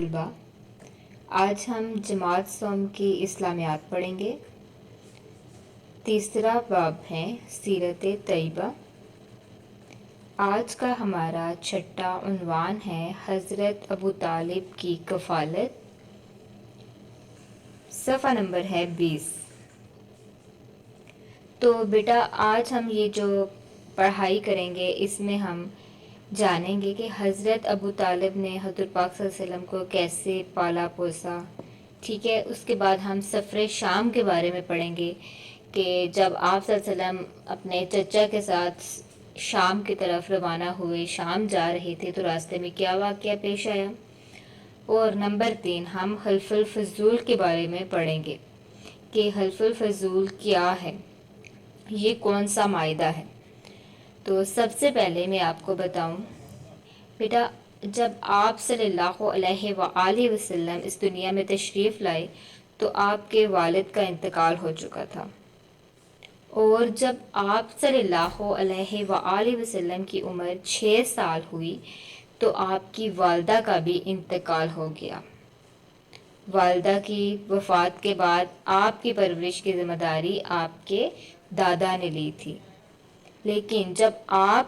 طلباء، آج ہم جماعت صوم کی اسلامیات پڑھیں گے۔ تیسرا باب ہے سیرت طیبہ۔ آج کا ہمارا چھٹا عنوان ہے حضرت ابو طالب کی کفالت۔ صفحہ نمبر ہے 20۔ تو بیٹا آج ہم یہ جو پڑھائی کریں گے اس میں ہم جانیں گے کہ حضرت ابو طالب نے حضرت پاک صلی اللہ علیہ وسلم کو کیسے پالا پوسا، ٹھیک ہے۔ اس کے بعد ہم سفر شام کے بارے میں پڑھیں گے کہ جب آپ صلی اللہ علیہ وسلم اپنے چچا کے ساتھ شام کی طرف روانہ ہوئے، شام جا رہے تھے تو راستے میں کیا واقعہ پیش آیا۔ اور نمبر 3 ہم حلف الفضول کے بارے میں پڑھیں گے کہ حلف الفضول کیا ہے، یہ کون سا معاہدہ ہے۔ تو سب سے پہلے میں آپ کو بتاؤں بیٹا، جب آپ صلی اللہ علیہ وآلہ وسلم اس دنیا میں تشریف لائے تو آپ کے والد کا انتقال ہو چکا تھا، اور جب آپ صلی اللہ علیہ وآلہ وسلم کی عمر 6 سال ہوئی تو آپ کی والدہ کا بھی انتقال ہو گیا۔ والدہ کی وفات کے بعد آپ کی پرورش کی ذمہ داری آپ کے دادا نے لی تھی، لیکن جب آپ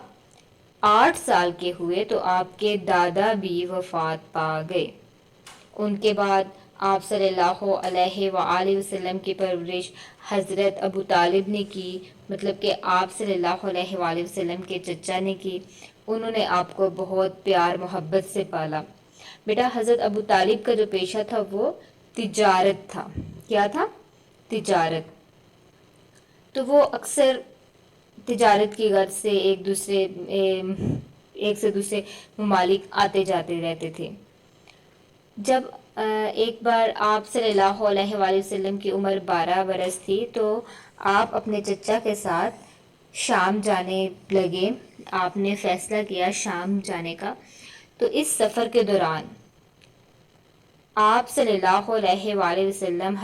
8 سال کے ہوئے تو آپ کے دادا بھی وفات پا گئے۔ ان کے بعد آپ صلی اللہ علیہ وآلہ وسلم کی پرورش حضرت ابو طالب نے کی، مطلب کہ آپ صلی اللہ علیہ وآلہ وسلم کے چچا نے کی۔ انہوں نے آپ کو بہت پیار محبت سے پالا۔ بیٹا حضرت ابو طالب کا جو پیشہ تھا وہ تجارت تھا۔ کیا تھا؟ تجارت۔ تو وہ اکثر تجارت کی غرض سے ایک سے دوسرے ممالک آتے جاتے رہتے تھے۔ جب ایک بار آپ صلی اللہ علیہ وآلہ وسلم کی عمر 12 برس تھی تو آپ اپنے چچا کے ساتھ شام جانے لگے۔ آپ نے فیصلہ کیا شام جانے کا۔ تو اس سفر کے دوران آپ صلی اللہ علیہ وآلہ وسلم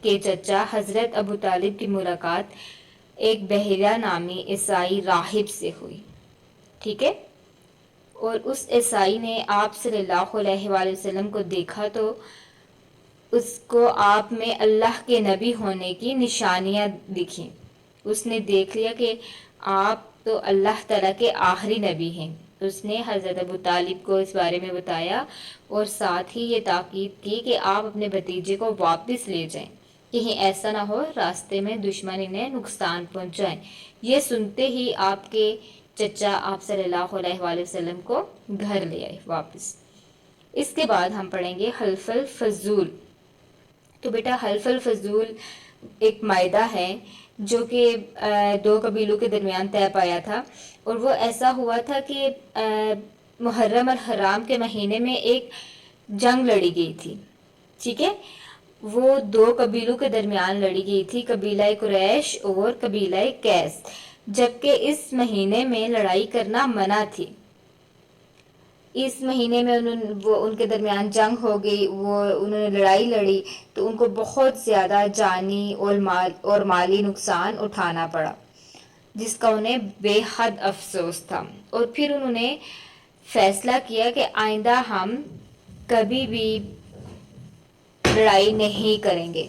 کے چچا حضرت ابو طالب کی ملاقات ایک بحیرہ نامی عیسائی راہب سے ہوئی، ٹھیک ہے۔ اور اس عیسائی نے آپ صلی اللہ علیہ وآلہ وسلم کو دیکھا تو اس کو آپ میں اللہ کے نبی ہونے کی نشانیاں دکھیں۔ اس نے دیکھ لیا کہ آپ تو اللہ تعالیٰ کے آخری نبی ہیں۔ اس نے حضرت ابو طالب کو اس بارے میں بتایا اور ساتھ ہی یہ تاکید کی کہ آپ اپنے بھتیجے کو واپس لے جائیں، کہیں ایسا نہ ہو راستے میں دشمن انہیں نقصان پہنچائیں۔ یہ سنتے ہی آپ کے چچا آپ صلی اللہ علیہ وآلہ وسلم کو گھر لے آئے واپس۔ اس کے بعد ہم پڑھیں گے حلف الفضول۔ تو بیٹا حلف الفضول ایک معاہدہ ہے جو کہ 2 قبیلوں کے درمیان طے پایا تھا، اور وہ ایسا ہوا تھا کہ محرم الحرام کے مہینے میں ایک جنگ لڑی گئی تھی، ٹھیک ہے۔ وہ 2 قبیلوں کے درمیان لڑی گئی تھی، قبیلہ قریش اور قبیلہ قیس، جبکہ اس مہینے میں لڑائی کرنا منع تھی۔ اس مہینے میں ان کے درمیان جنگ ہو گئی، انہوں نے لڑائی لڑی تو ان کو بہت زیادہ جانی اور مالی نقصان اٹھانا پڑا، جس کا انہیں بے حد افسوس تھا۔ اور پھر انہوں نے فیصلہ کیا کہ آئندہ ہم کبھی بھی لڑائی نہیں کریں گے۔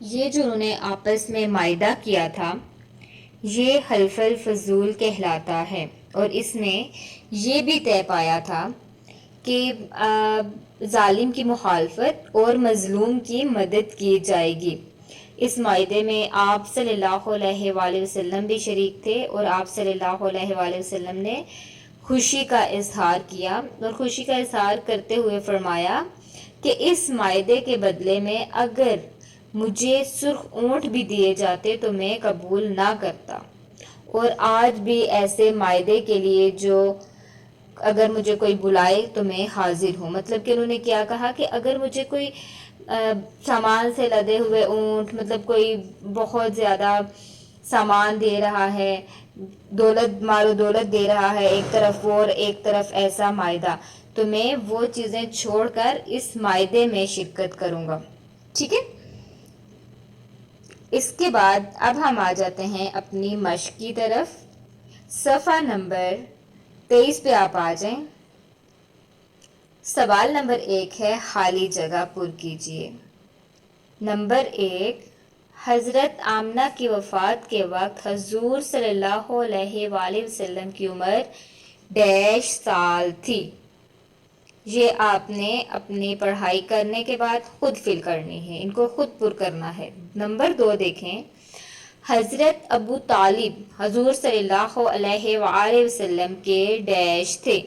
یہ جو انہوں نے آپس میں معاہدہ کیا تھا یہ حلف الفضول کہلاتا ہے، اور اس میں یہ بھی طے پایا تھا کہ ظالم کی مخالفت اور مظلوم کی مدد کی جائے گی۔ اس معاہدے میں آپ صلی اللہ علیہ وآلہ وسلم بھی شریک تھے، اور آپ صلی اللہ علیہ وآلہ وسلم نے خوشی کا اظہار کیا، اور خوشی کا اظہار کرتے ہوئے فرمایا کہ اس معاہدے کے بدلے میں اگر مجھے سرخ اونٹ بھی دیے جاتے تو میں قبول نہ کرتا، اور آج بھی ایسے معاہدے کے لیے جو اگر مجھے کوئی بلائے تو میں حاضر ہوں۔ مطلب کہ انہوں نے کیا کہا کہ اگر مجھے کوئی سامان سے لدے ہوئے اونٹ، مطلب کوئی بہت زیادہ سامان دے رہا ہے، مال و دولت دے رہا ہے، ایک طرف وہ اور ایک طرف ایسا معاہدہ، تو میں وہ چیزیں چھوڑ کر اس معاہدے میں شرکت کروں گا، ٹھیک ہے۔ اس کے بعد اب ہم آ جاتے ہیں اپنی مشق کی طرف۔ صفحہ نمبر 23 پہ آپ آ جائیں۔ سوال نمبر 1 ہے خالی جگہ پر کیجیے۔ نمبر 1، حضرت آمنہ کی وفات کے وقت حضور صلی اللہ علیہ وآلہ وسلم کی عمر ڈیش سال تھی۔ یہ آپ نے اپنی پڑھائی کرنے کے بعد خود فل کرنی ہے، ان کو خود پر کرنا ہے۔ نمبر 2 دیکھیں، حضرت ابو طالب حضور صلی اللہ علیہ وآلہ وسلم کے ڈیش تھے۔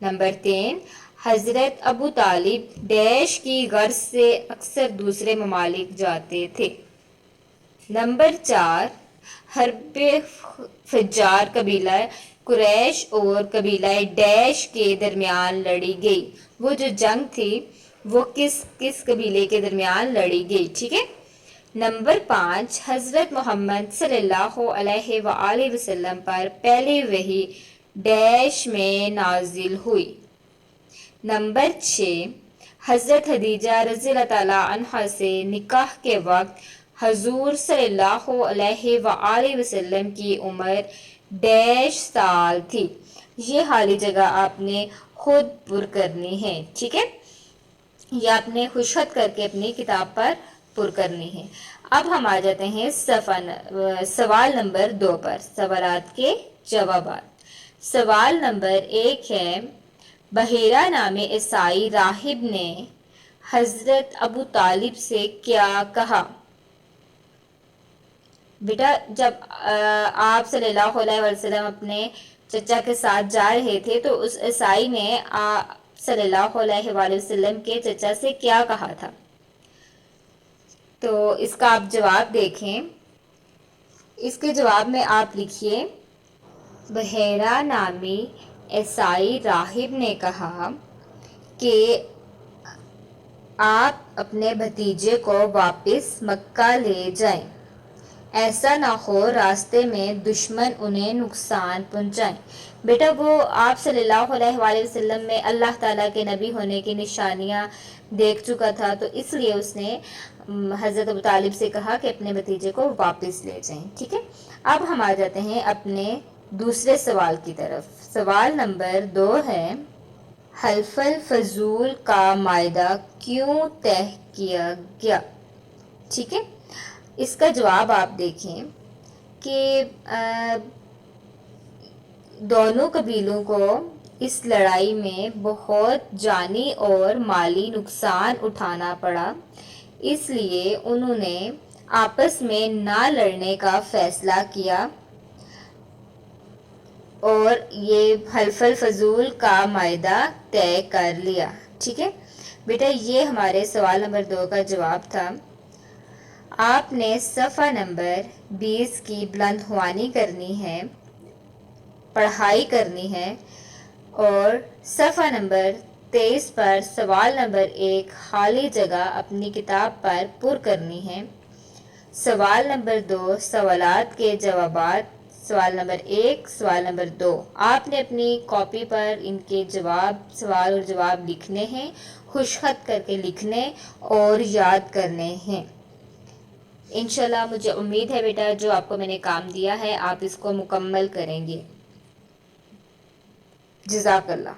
نمبر 3، حضرت ابو طالب ڈیش کی غرض سے اکثر دوسرے ممالک جاتے تھے۔ نمبر 4، حرب فجار قبیلہ قریش اور قبیلہ ڈیش کے درمیان لڑی گئی۔ وہ جو جنگ تھی وہ کس قبیلے کے درمیان لڑی گئی، ٹھیک ہے۔ نمبر 5، حضرت محمد صلی اللہ علیہ وآلہ وسلم پر پہلی وحی ڈیش میں نازل ہوئی۔ نمبر 6، حضرت خدیجہ رضی اللہ تعالیٰ عنہا سے نکاح کے وقت حضور صلی اللہ علیہ وآلہ وسلم کی عمر ڈیش سال تھی۔ یہ خالی جگہ آپ نے خود پر کرنی ہے، ٹھیک ہے، یہ آپ نے خوش خط کر کے اپنی کتاب پر پر کرنی ہے۔ اب ہم آ جاتے ہیں سوال نمبر 2 پر، سوالات کے جوابات۔ سوال نمبر 1 ہے، بحیرہ نامی عیسائی راہب نے حضرت ابو طالب سے کیا کہا؟ بیٹا جب آپ صلی اللہ علیہ وسلم اپنے چچا کے ساتھ جا رہے تھے تو اس عیسائی نے آپ صلی اللہ علیہ وآلہ وسلم کے چچا سے کیا کہا تھا؟ تو اس کا آپ جواب دیکھیں۔ اس کے جواب میں آپ لکھیے، بحیرہ نامی عیسائی راہب نے کہا کہ آپ اپنے بھتیجے کو واپس مکہ لے جائیں، ایسا نہ ہو راستے میں دشمن انہیں نقصان پہنچائیں۔ بیٹا وہ آپ صلی اللہ علیہ وآلہ وسلم میں اللہ تعالیٰ کے نبی ہونے کی نشانیاں دیکھ چکا تھا، تو اس لیے اس نے حضرت ابو طالب سے کہا کہ اپنے بھتیجے کو واپس لے جائیں، ٹھیک ہے۔ اب ہم آ جاتے ہیں اپنے دوسرے سوال کی طرف۔ سوال نمبر 2 ہے، حلف الفضول کا معاہدہ کیوں طے کیا گیا؟ ٹھیک ہے، اس کا جواب آپ دیکھیں کہ دونوں قبیلوں کو اس لڑائی میں بہت جانی اور مالی نقصان اٹھانا پڑا، اس لیے انہوں نے آپس میں نہ لڑنے کا فیصلہ کیا اور یہ حلف الفضول کا معاہدہ طے کر لیا، ٹھیک ہے۔ بیٹا یہ ہمارے سوال نمبر 2 کا جواب تھا۔ آپ نے صفحہ نمبر 20 کی بلند خوانی کرنی ہے، پڑھائی کرنی ہے، اور صفحہ نمبر 23 پر سوال نمبر 1 خالی جگہ اپنی کتاب پر پر کرنی ہے۔ سوال نمبر 2 سوالات کے جوابات، سوال نمبر 1 سوال نمبر 2 آپ نے اپنی کاپی پر ان کے جواب، سوال اور جواب لکھنے ہیں، خوش خط کر کے لکھنے اور یاد کرنے ہیں۔ انشاءاللہ مجھے امید ہے بیٹا جو آپ کو میں نے کام دیا ہے آپ اس کو مکمل کریں گے۔ جزاک اللہ۔